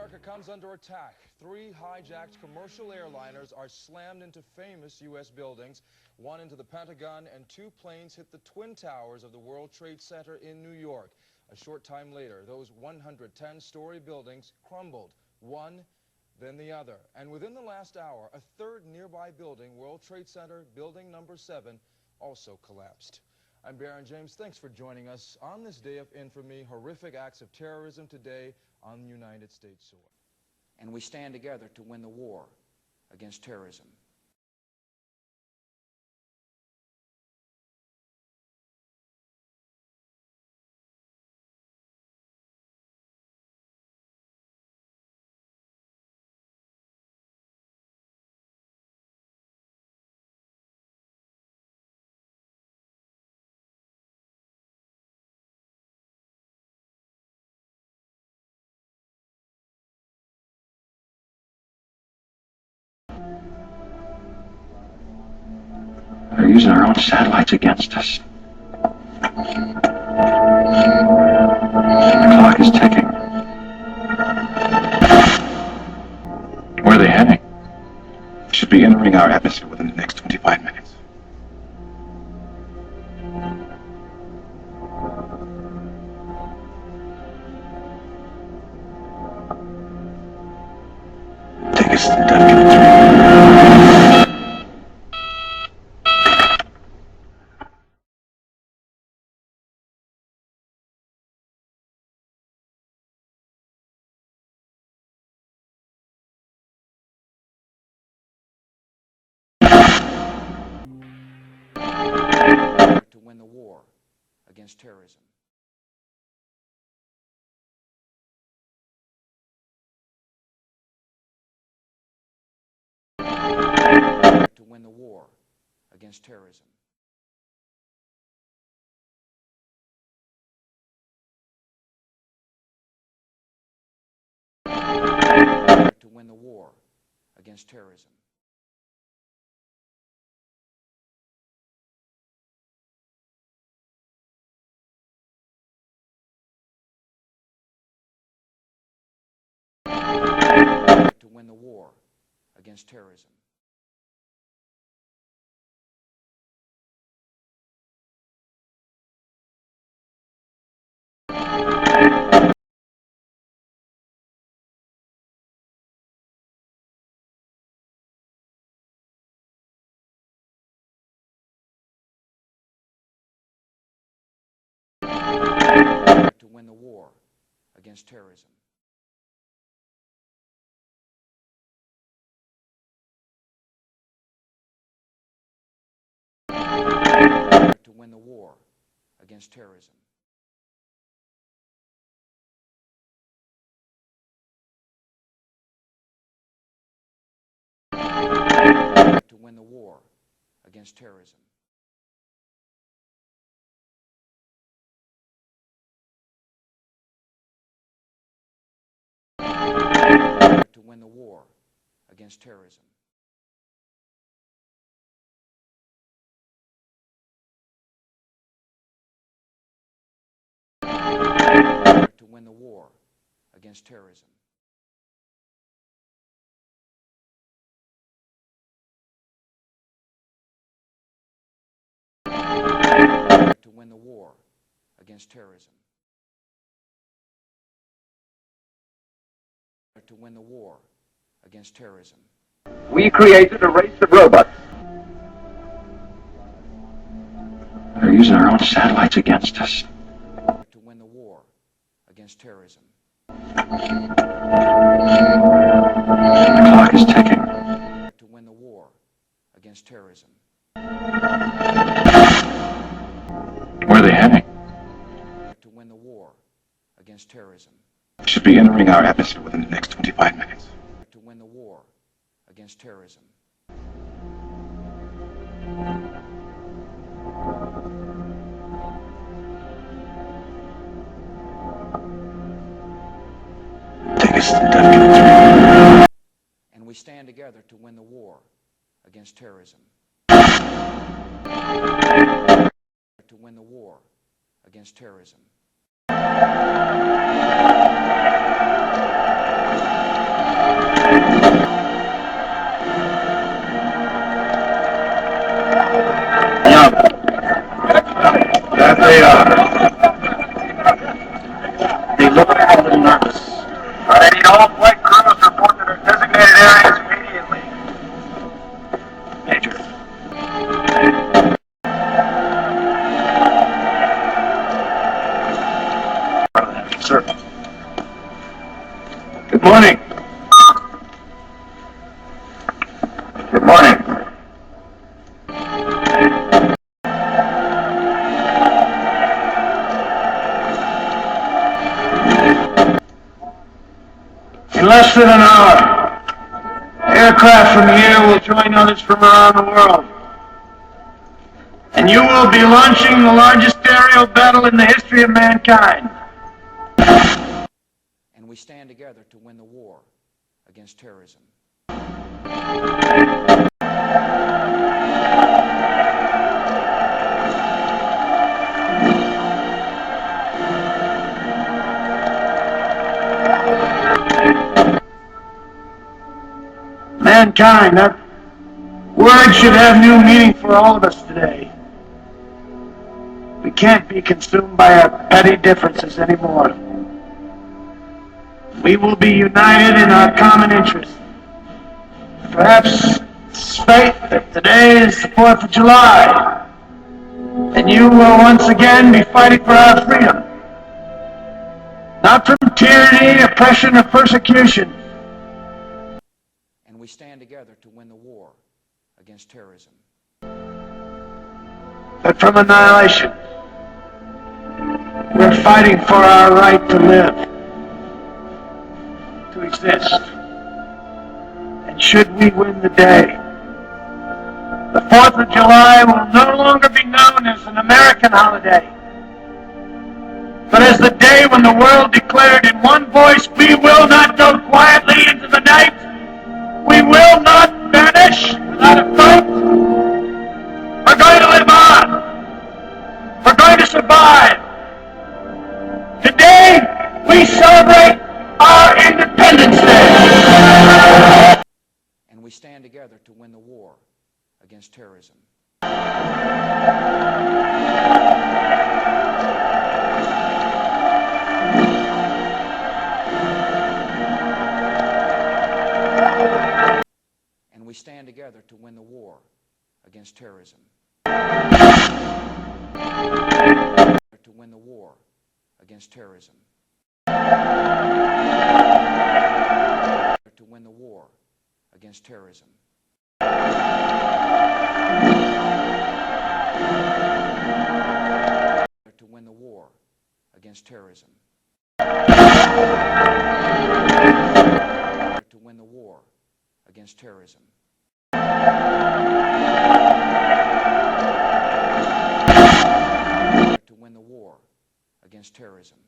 America comes under attack. 3 hijacked commercial airliners are slammed into famous U.S. buildings, 1 into the Pentagon, and 2 planes hit the Twin Towers of the World Trade Center in New York. A short time later, those 110-story buildings crumbled, one, then the other. And within the last hour, a third nearby building, World Trade Center, building number 7, also collapsed. I'm Baron James. Thanks for joining us on this day of infamy, horrific acts of terrorism today on United States soil. And we stand together to win the war against terrorism. They're using our own satellites against us. The clock is ticking. Where are they heading? They should be entering our atmosphere within the next 25 minutes. Take us to Duncan 3. To win the war against terrorism. To win the war against terrorism. To win the war against terrorism. To win the war against terrorism. To win the war against terrorism. To win the war against terrorism. To win the war against terrorism. To win the war against terrorism. To win the war against terrorism. To win the war against terrorism. To win the war against terrorism. We created a race of robots. They're using our own satellites against us. To win the war against terrorism. The clock is ticking. To win the war against terrorism. Where are they heading? To win the war against terrorism. They should be entering our atmosphere within the next 25 minutes. To win the war against terrorism. Take us to Duncan 3. And we stand together to win the war against terrorism. To win the war against terrorism. they are. They look a little nervous. I need all flight crews report to their designated areas immediately. Major. Sir. Good morning. Good morning. In less than an hour, aircraft from here will join others from around the world. And you will be launching the largest aerial battle in the history of mankind. And we stand together to win the war against terrorism. Mankind, that word should have new meaning for all of us today. We can't be consumed by our petty differences anymore. We will be united in our common interests. Perhaps it's fate that today is the 4th of July, and you will once again be fighting for our freedom. Not from tyranny, oppression, or persecution. And we stand together to win the war against terrorism. But from annihilation. We're fighting for our right to live, to exist. And should we win the day, the 4th of July will no longer be known as an American holiday, but as the day when the world declared in one voice, we will not go quietly into the night. We will not vanish without a fight. We're going to live on. We're going to survive. Today, we celebrate our Independence Day. And we stand together to win the war against terrorism. And we stand together to win the war against terrorism. To win the war against terrorism. To win the war against terrorism. To win the war against terrorism. To win the war against terrorism. To win the war against terrorism.